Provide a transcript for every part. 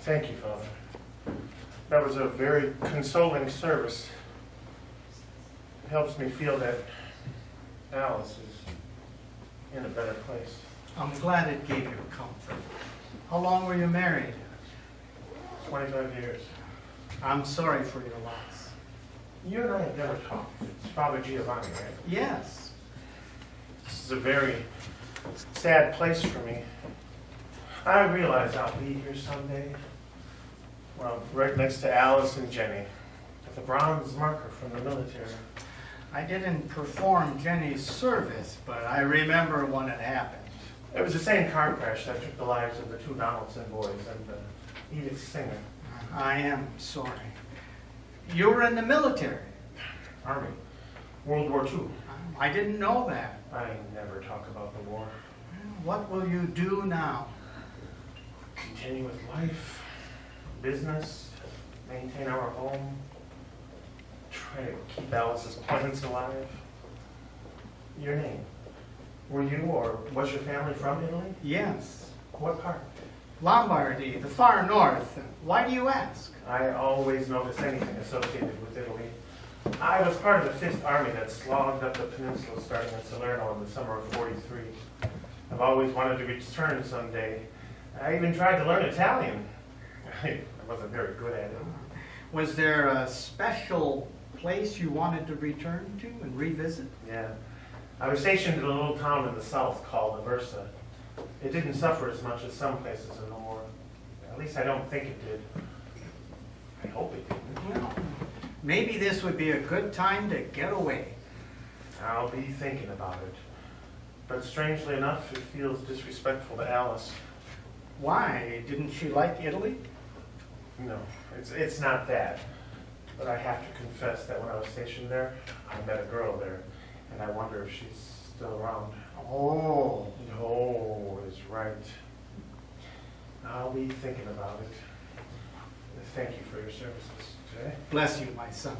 Thank you, Father. That was a very consoling service. It helps me feel that Alice is in a better place. I'm glad it gave you comfort. How long were you married? 25 years. I'm sorry for your loss. You and I have never talked. It's Father Giovanni, right? Yes. This is a very sad place for me. I realize I'll be here someday. Well, right next to Alice and Jenny, with a bronze marker from the military. I didn't perform Jenny's service, but I remember when it happened. It was the same car crash that took the lives of the two Donaldson boys and Edith Singer. I am sorry. You were in the military. Army. World War II. I didn't know that. I never talk about the war. What will you do now? Continue with life, business, maintain our home, try to keep Alice's plans alive. Your name. Were you or was your family from Italy? Yes. What part? Lombardy, the far north. Why do you ask? I always notice anything associated with Italy. I was part of the 5th Army that slogged up the peninsula starting in Salerno in the summer of '43. I've always wanted to return someday. I even tried to learn Italian. I wasn't very good at it. Was there a special place you wanted to return to and revisit? Yeah. I was stationed in a little town in the south called Aversa. It didn't suffer as much as some places in the war. At least I don't think it did. I hope it didn't. Well, maybe this would be a good time to get away. I'll be thinking about it. But strangely enough, it feels disrespectful to Alice. Why? Didn't she like Italy? No, it's not that. But I have to confess that when I was stationed there, I met a girl there, and I wonder if she's still around. Oh. No is right. I'll be thinking about it. Thank you for your services today. Bless you, my son.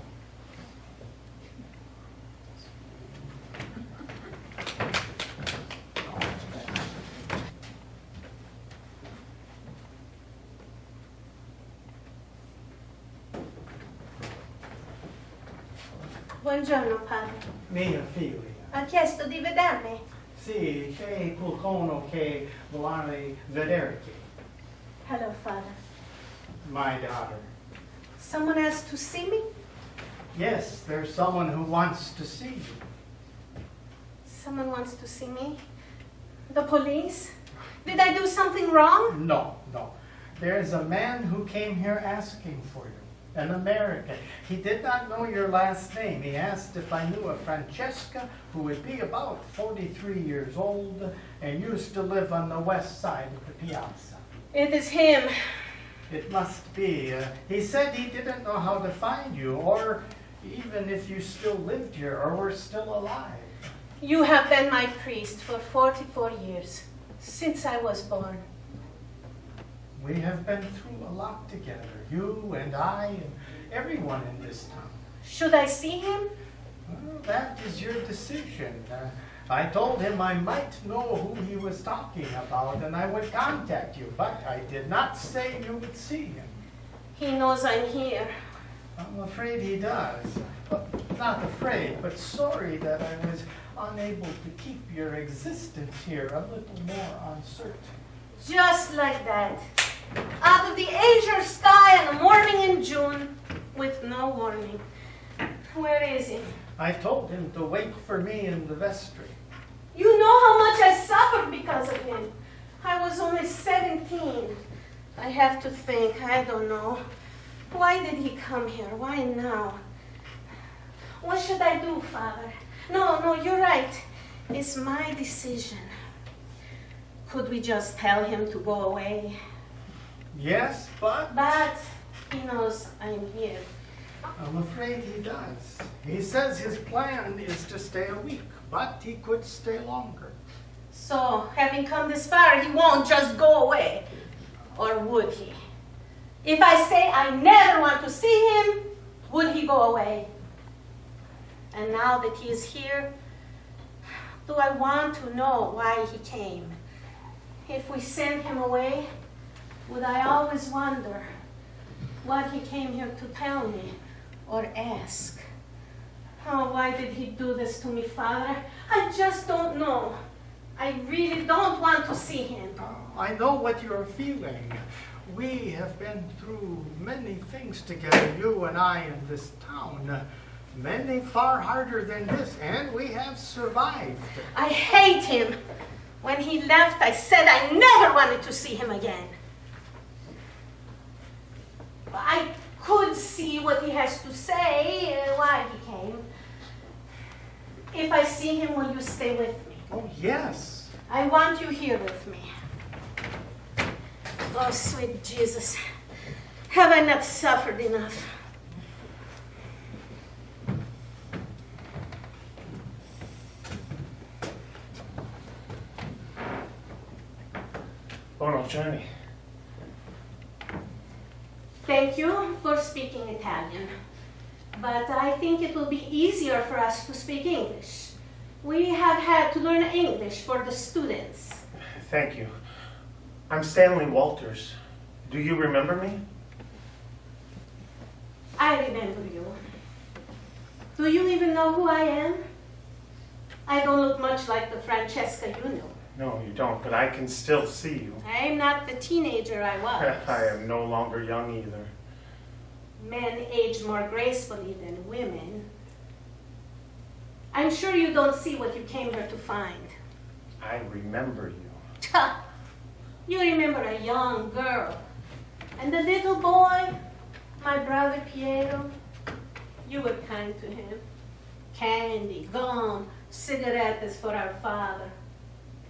Buongiorno, padre. Mia figlia. Ha chiesto di vedermi. Sì, c'è qualcuno che vuole vederti. Hello, father. My daughter. Someone asked to see me? Yes, there's someone who wants to see you. Someone wants to see me? The police? Did I do something wrong? No. There's a man who came here asking for you. An American. He did not know your last name. He asked if I knew a Francesca who would be about 43 years old and used to live on the west side of the piazza. It is him. It must be. He said he didn't know how to find you, or even if you still lived here or were still alive. You have been my priest for 44 years, since I was born. We have been through a lot together, you and I and everyone in this town. Should I see him? Well, that is your decision. I told him I might know who he was talking about and I would contact you, but I did not say you would see him. He knows I'm here. I'm afraid he does. Not afraid, but sorry that I was unable to keep your existence here a little more uncertain. Just like that. Out of the azure sky in the morning in June, with no warning. Where is he? I told him to wait for me in the vestry. You know how much I suffered because of him. I was only 17. I have to think, I don't know. Why did he come here? Why now? What should I do, Father? No, you're right. It's my decision. Could we just tell him to go away? Yes, but But he knows I'm here. I'm afraid he does. He says his plan is to stay a week, but he could stay longer. So, having come this far, he won't just go away. Or would he? If I say I never want to see him, would he go go away. And now that he is here, do I want to know why he came? If we send him away, would I always wonder what he came here to tell me or ask? Oh, why did he do this to me, Father? I just don't know. I really don't want to see him. I know what you're feeling. We have been through many things together, you and I, in this town. Many far harder than this, and we have survived. I hate him. When he left, I said I never wanted to see him again. I could see what he has to say, why he came. If I see him, will you stay with me? Oh, yes. I want you here with me. Oh, sweet Jesus, have I not suffered enough? Buono giorno. Thank you for speaking Italian, but I think it will be easier for us to speak English. We have had to learn English for the students. Thank you. I'm Stanley Walters. Do you remember me? I remember you. Do you even know who I am? I don't look much like the Francesca you know. No, you don't, but I can still see you. I'm not the teenager I was. I am no longer young either. Men age more gracefully than women. I'm sure you don't see what you came here to find. I remember you. Ha! You remember a young girl. And the little boy, my brother Piero, you were kind to him. Candy, gum, cigarettes for our father.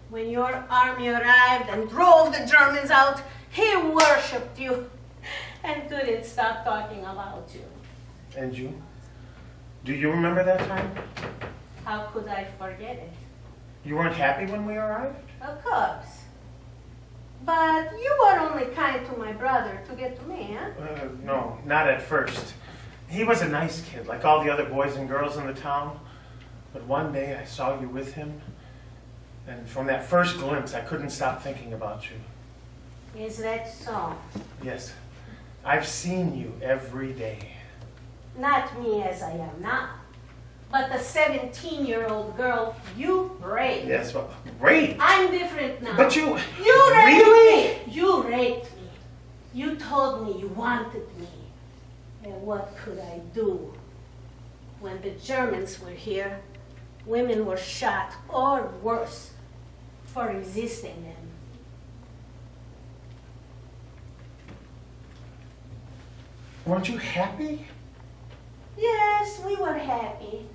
When your army arrived and drove the Germans out, he worshipped you and couldn't stop talking about you. And you? Do you remember that time? How could I forget it? You weren't happy when we arrived? Of course. But you were only kind to my brother to get to me, huh? No, not at first. He was a nice kid, like all the other boys and girls in the town. But one day I saw you with him, and from that first glimpse, I couldn't stop thinking about you. Is that so? Yes, I've seen you every day. Not me as I am now, but the 17-year-old girl you raped. Yes, well, raped? I'm different now. But you... You raped really? me! You raped me. You told me you wanted me. And what could I do? When the Germans were here, women were shot, or worse, for resisting them. Weren't you happy? Yes, we were happy.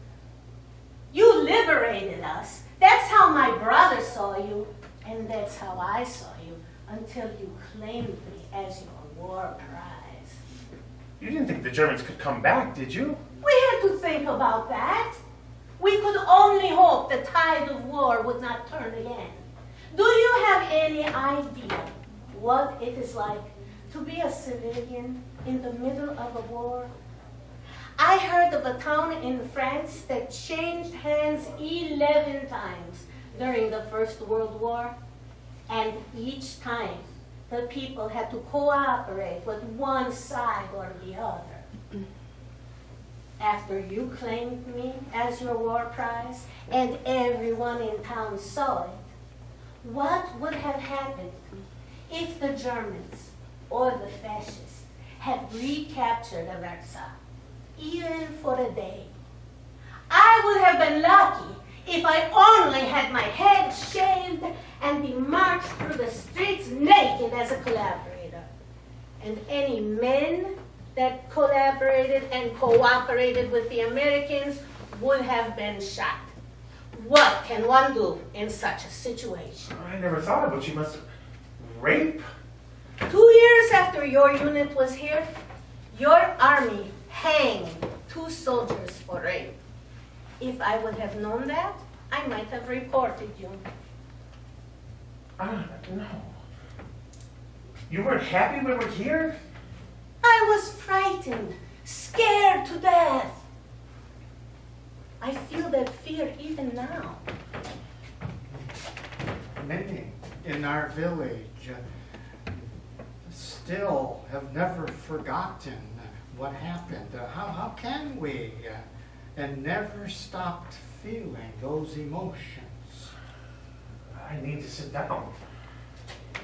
You liberated us. That's how my brother saw you, and that's how I saw you, until you claimed me as your war prize. You didn't think the Germans could come back, did you? We had to think about that. We could only hope the tide of war would not turn again. Do you have any idea what it is like to be a civilian in the middle of a war? I heard of a town in France that changed hands 11 times during the First World War, and each time the people had to cooperate with one side or the other. After you claimed me as your war prize and everyone in town saw it, what would have happened if the Germans or the fascists had recaptured Versailles, even for a day? I would have been lucky if I only had my head shaved and be marched through the streets naked as a collaborator. And any men that collaborated and cooperated with the Americans would have been shot. What can one do in such a situation? I never thought of what you must... Rape? 2 years after your unit was here, your army hanged 2 soldiers for rape. If I would have known that, I might have reported you. No. You weren't happy we were here? I was frightened, scared to death. fear even now. Many in our village still have never forgotten what happened. How can we? And never stopped feeling those emotions. I need to sit down.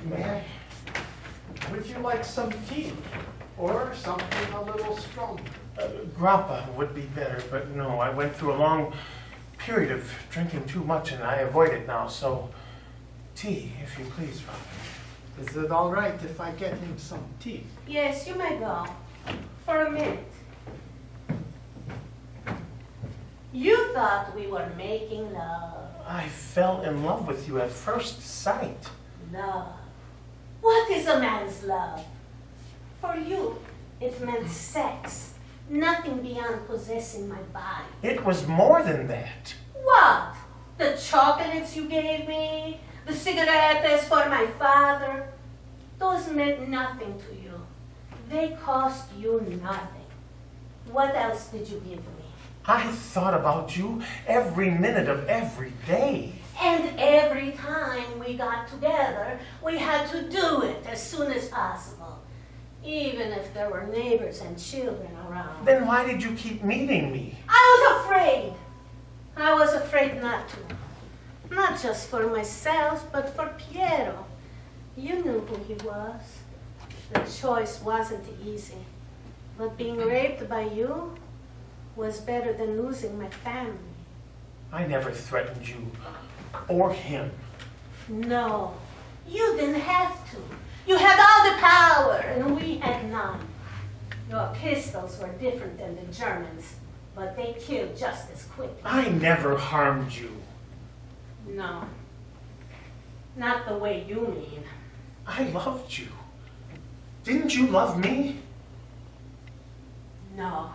May I? Would you like some tea? Or something a little stronger? Grappa would be better, but no, I went through a long period of drinking too much and I avoid it now, so tea, if you please, Father. Is it all right if I get him some tea? Yes, you may go. For a minute. You thought we were making love. I fell in love with you at first sight. Love. What is a man's love? For you, it meant sex. Nothing beyond possessing my body. It was more than that. What? The chocolates you gave me? The cigarettes for my father? Those meant nothing to you. They cost you nothing. What else did you give me? I thought about you every minute of every day. And every time we got together, we had to do it as soon as possible. Even if there were neighbors and children around. Then why did you keep meeting me? I was afraid. I was afraid not to. Not just for myself, but for Piero. You knew who he was. The choice wasn't easy. But being raped by you was better than losing my family. I never threatened you or him. No, you didn't have to. You had all the power, and we had none. Your pistols were different than the Germans, but they killed just as quickly. I never harmed you. No, not the way you mean. I loved you. Didn't you love me? No.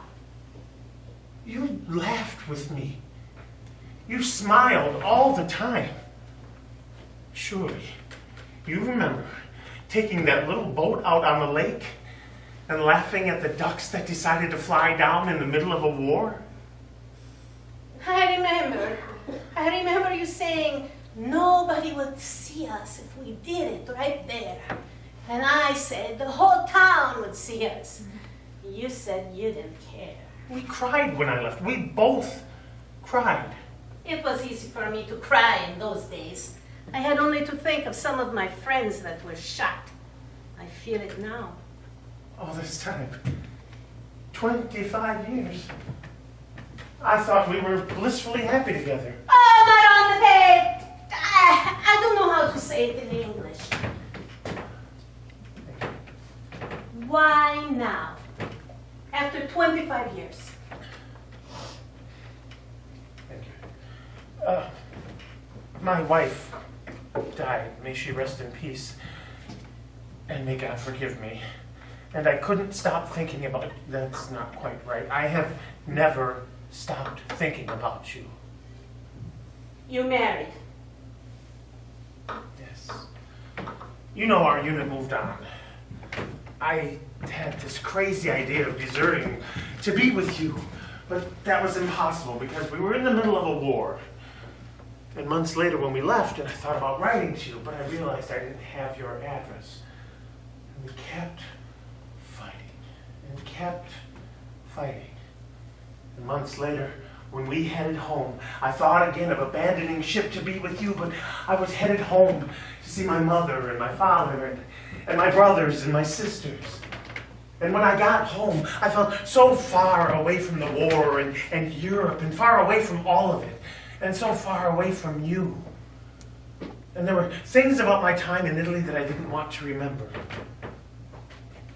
You laughed with me. You smiled all the time. Surely, you remember taking that little boat out on the lake and laughing at the ducks that decided to fly down in the middle of a war? I remember you saying nobody would see us if we did it right there. And I said the whole town would see us. You said you didn't care. We cried when I left. We both cried. It was easy for me to cry in those days. I had only to think of some of my friends that were shot. I feel it now. All this time. 25 years. I thought we were blissfully happy together. Oh, Maronte! I don't know how to say it in English. Why now? After 25 years. Thank you. My wife died. May she rest in peace. And may God forgive me. And I couldn't stop thinking about it. That's not quite right. I have never stopped thinking about you. You married. Yes. You know our unit moved on. I had this crazy idea of deserting to be with you, but that was impossible because we were in the middle of a war. And months later when we left, and I thought about writing to you, but I realized I didn't have your address. And we kept fighting and kept fighting. And months later, when we headed home, I thought again of abandoning ship to be with you, but I was headed home to see my mother and my father and my brothers and my sisters. And when I got home, I felt so far away from the war and Europe and far away from all of it and so far away from you. And there were things about my time in Italy that I didn't want to remember.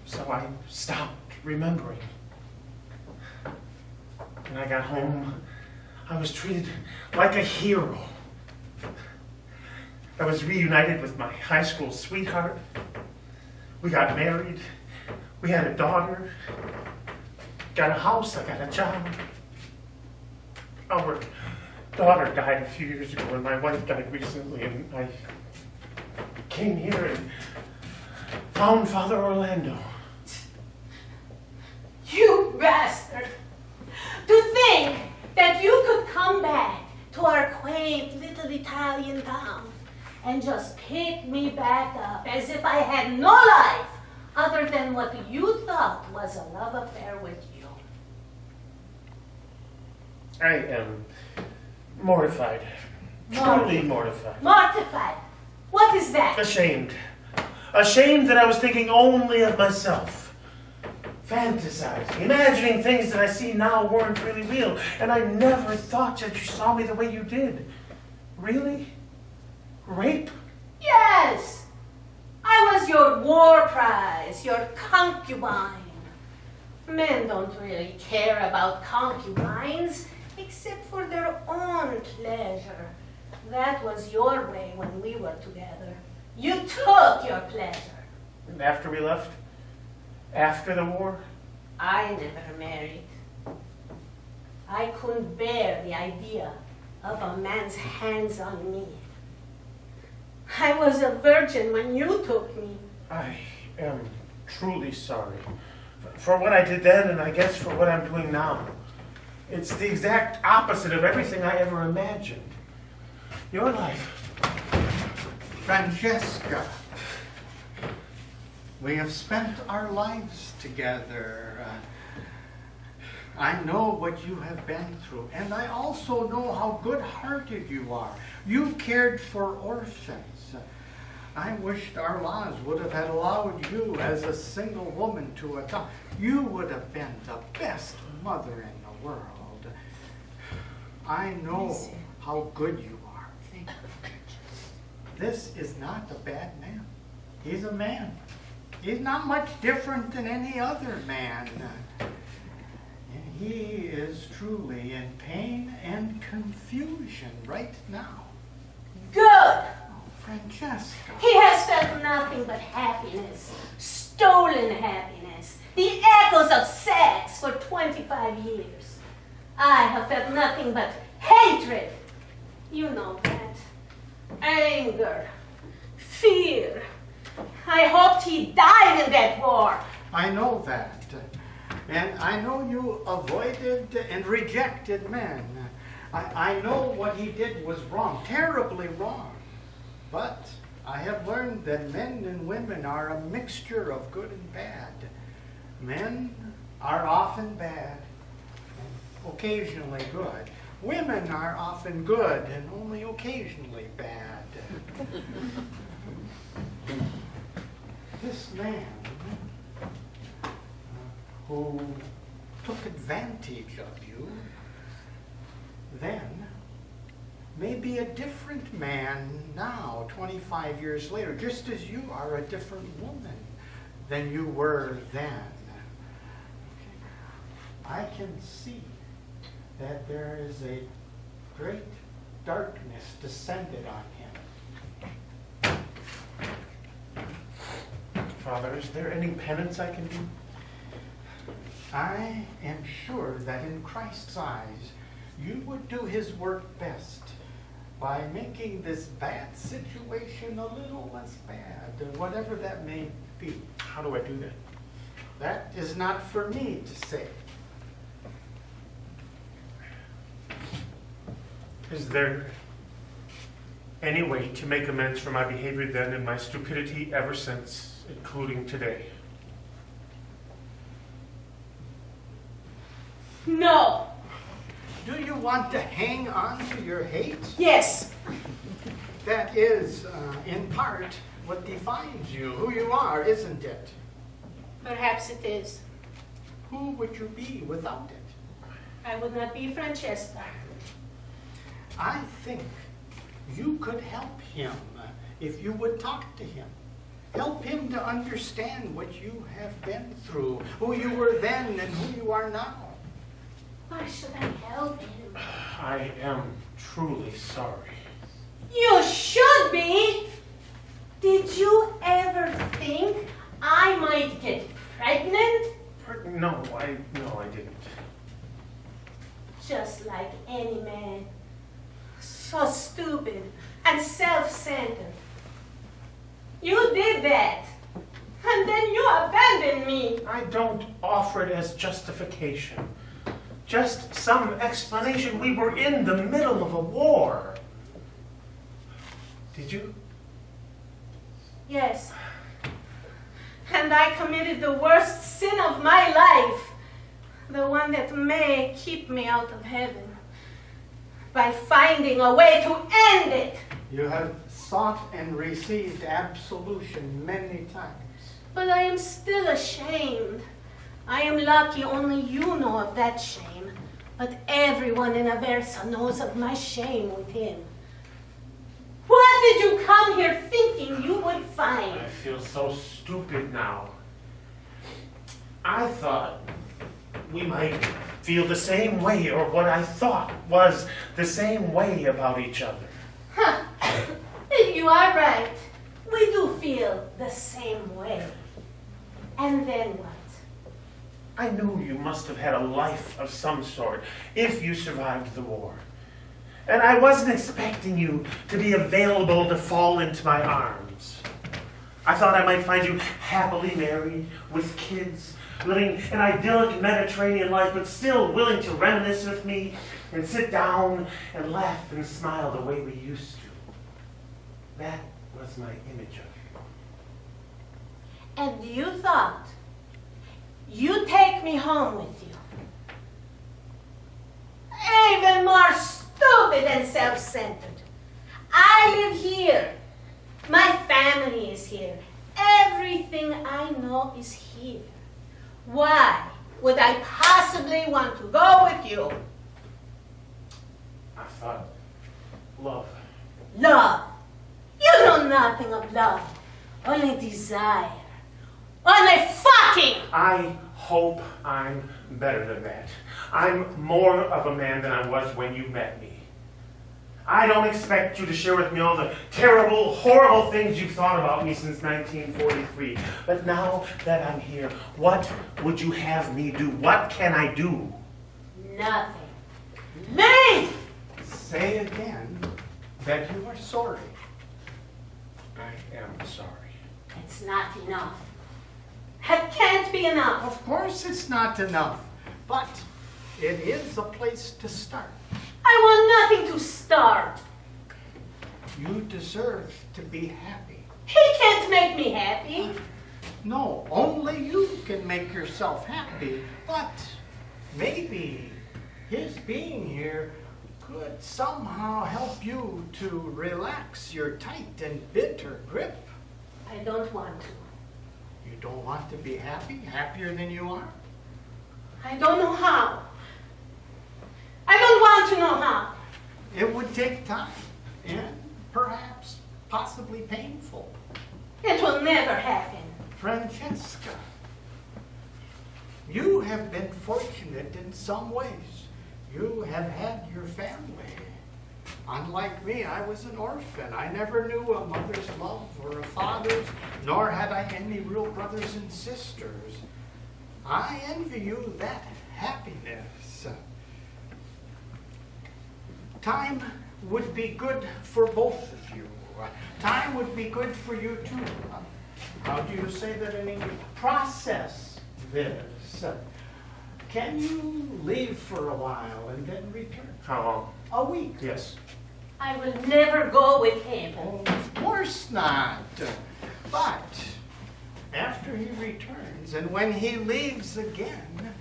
So I stopped remembering. When I got home, I was treated like a hero. I was reunited with my high school sweetheart. We got married. We had a daughter. Got a house. I got a job. Our daughter died a few years ago, and my wife died recently, and I came here and found Father Orlando. You bastard! To think that you could come back Italian town and just picked me back up as if I had no life other than what you thought was a love affair with you. I am mortified. Truly mortified. Mortified. What is that? Ashamed. Ashamed that I was thinking only of myself. Fantasizing, imagining things that I see now weren't really real. And I never thought that you saw me the way you did. Really? Rape? Yes. I was your war prize, your concubine. Men don't really care about concubines except for their own pleasure. That was your way when we were together. You took your pleasure. And after we left? After the war? I never married. I couldn't bear the idea of a man's hands on me. I was a virgin when you took me. I am truly sorry for what I did then, and I guess for what I'm doing now. It's the exact opposite of everything I ever imagined. Your life. Francesca, we have spent our lives together. I know what you have been through, and I also know how good-hearted you are. You cared for orphans. I wished our laws would have had allowed you as a single woman to adopt. You would have been the best mother in the world. I know how good you are. This is not a bad man. He's a man. He's not much different than any other man. He is truly in pain and confusion right now. Good. Oh, Francesca. He has felt nothing but happiness, stolen happiness, the echoes of sex for 25 years. I have felt nothing but hatred. You know that. Anger, fear. I hoped he died in that war. I know that. And I know you avoided and rejected men. I know what he did was wrong, terribly wrong. But I have learned that men and women are a mixture of good and bad. Men are often bad, and occasionally good. Women are often good and only occasionally bad. This man who took advantage of you then may be a different man now, 25 years later, just as you are a different woman than you were then. Okay. I can see that there is a great darkness descended on him. Father, is there any penance I can do? I am sure that in Christ's eyes, you would do his work best by making this bad situation a little less bad, whatever that may be. How do I do that? That is not for me to say. Is there any way to make amends for my behavior then and my stupidity ever since, including today? No. Do you want to hang on to your hate? Yes. That is, in part, what defines you, who you are, isn't it? Perhaps it is. Who would you be without it? I would not be Francesca. I think you could help him if you would talk to him. Help him to understand what you have been through, who you were then and who you are now. Why should I help him? I am truly sorry. You should be. Did you ever think I might get pregnant? No, I didn't. Just like any man. So stupid and self-centered. You did that. And then you abandoned me. I don't offer it as justification. Just some explanation. We were in the middle of a war. Did you? Yes. And I committed the worst sin of my life, the one that may keep me out of heaven, by finding a way to end it. You have sought and received absolution many times. But I am still ashamed. I am lucky only you know of that shame, but everyone in Aversa knows of my shame with him. What did you come here thinking you would find? I feel so stupid now. I thought we might feel the same way, or what I thought was the same way about each other. Huh. You are right. We do feel the same way. And then what? I knew you must have had a life of some sort if you survived the war. And I wasn't expecting you to be available to fall into my arms. I thought I might find you happily married, with kids, living an idyllic Mediterranean life, but still willing to reminisce with me and sit down and laugh and smile the way we used to. That was my image of you. And you thought you'd take me home with you. Even more stupid and self-centered. I live here. My family is here. Everything I know is here. Why would I possibly want to go with you? I thought love. Love. You know nothing of love. Only desire. Only fucking. I hope I'm better than that. I'm more of a man than I was when you met me. I don't expect you to share with me all the terrible, horrible things you've thought about me since 1943. But now that I'm here, what would you have me do? What can I do? Nothing. Leave! Say again that you are sorry. I am sorry. It's not enough. It can't be enough. Of course it's not enough, but it is a place to start. I want nothing to start. You deserve to be happy. He can't make me happy. No, only you can make yourself happy, but maybe his being here could somehow help you to relax your tight and bitter grip. I don't want to. You don't want to be happy, happier than you are? I don't know how. I don't want to know how. It would take time and perhaps possibly painful. It will never happen. Francesca, you have been fortunate in some ways. You have had your family. Unlike me, I was an orphan. I never knew a mother's love or a father's, nor had I any real brothers and sisters. I envy you that happiness. Time would be good for both of you. Time would be good for you too. How do you say that in English? Process this. Can you leave for a while and then return? How long? A week. Yes. I will never go with him. Oh, of course not. But after he returns and when he leaves again,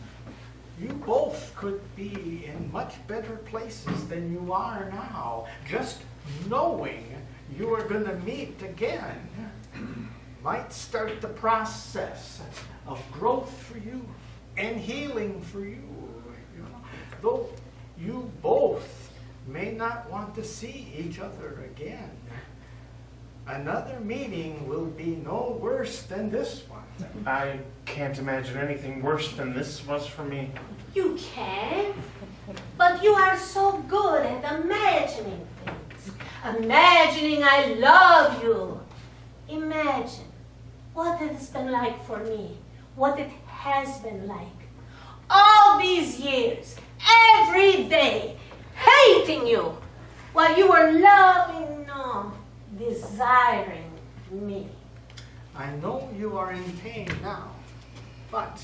you both could be in much better places than you are now. Just knowing you are going to meet again might start the process of growth for you and healing for you. You know? Though you both may not want to see each other again, another meeting will be no worse than this one. I can't imagine anything worse than this was for me. You can, but you are so good at imagining things. Imagining I love you. Imagine what it has been like for me, what it has been like. All these years, every day, hating you, while you were loving, no, desiring me. I know you are in pain now, but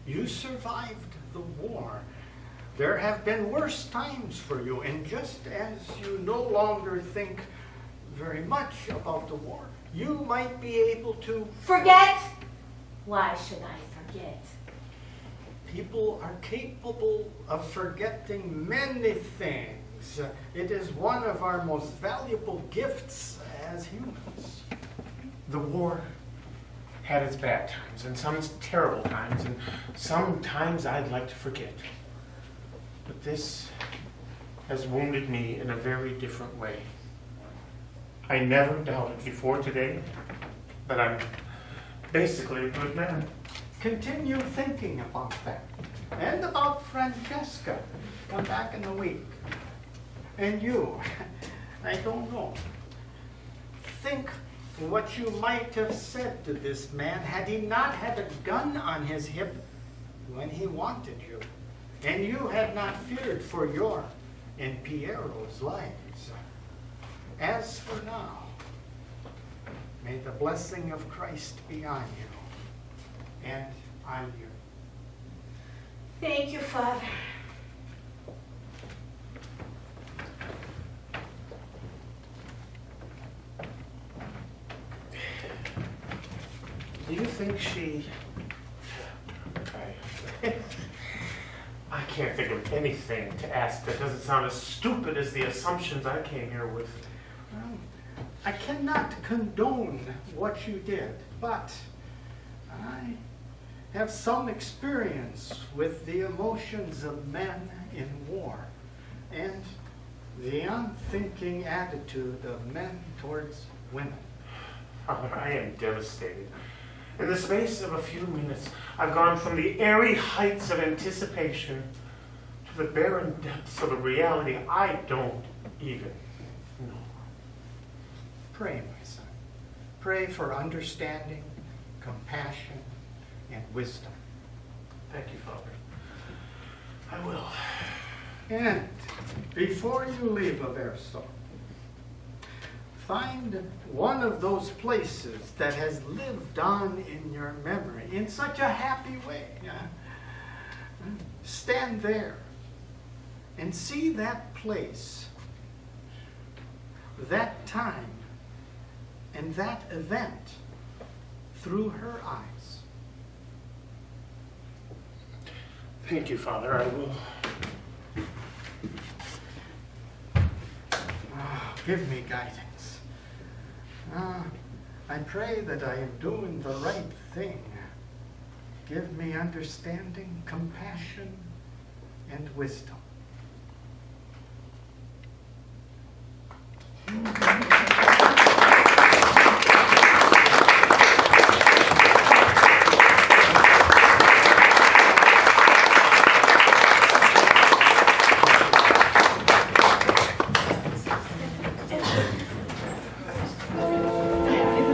you survived the war. There have been worse times for you, and just as you no longer think very much about the war. You might be able to Forget? Why should I forget? People are capable of forgetting many things. It is one of our most valuable gifts as humans. The war had its bad times and some terrible times, and sometimes I'd like to forget. But this has wounded me in a very different way. I never doubted before today that I'm basically a good man. Continue thinking about that. And about Francesca. Come back in a week. And you, I don't know. Think what you might have said to this man had he not had a gun on his hip when he wanted you, and you had not feared for your and Piero's lives. As for now, may the blessing of Christ be on you and on you. Thank you, Father. Do you think she... I can't think of anything to ask that doesn't sound as stupid as the assumptions I came here with. Well, I cannot condone what you did, but I have some experience with the emotions of men in war and the unthinking attitude of men towards women. I am devastated. In the space of a few minutes, I've gone from the airy heights of anticipation to the barren depths of a reality I don't even know. Pray, my son. Pray for understanding, compassion, and wisdom. Thank you, Father. I will. And before you leave Averso, find one of those places that has lived on in your memory in such a happy way. Stand there and see that place, that time, and that event through her eyes. Thank you, Father. I will. Give me guidance. I pray that I am doing the right thing. Give me understanding, compassion, and wisdom.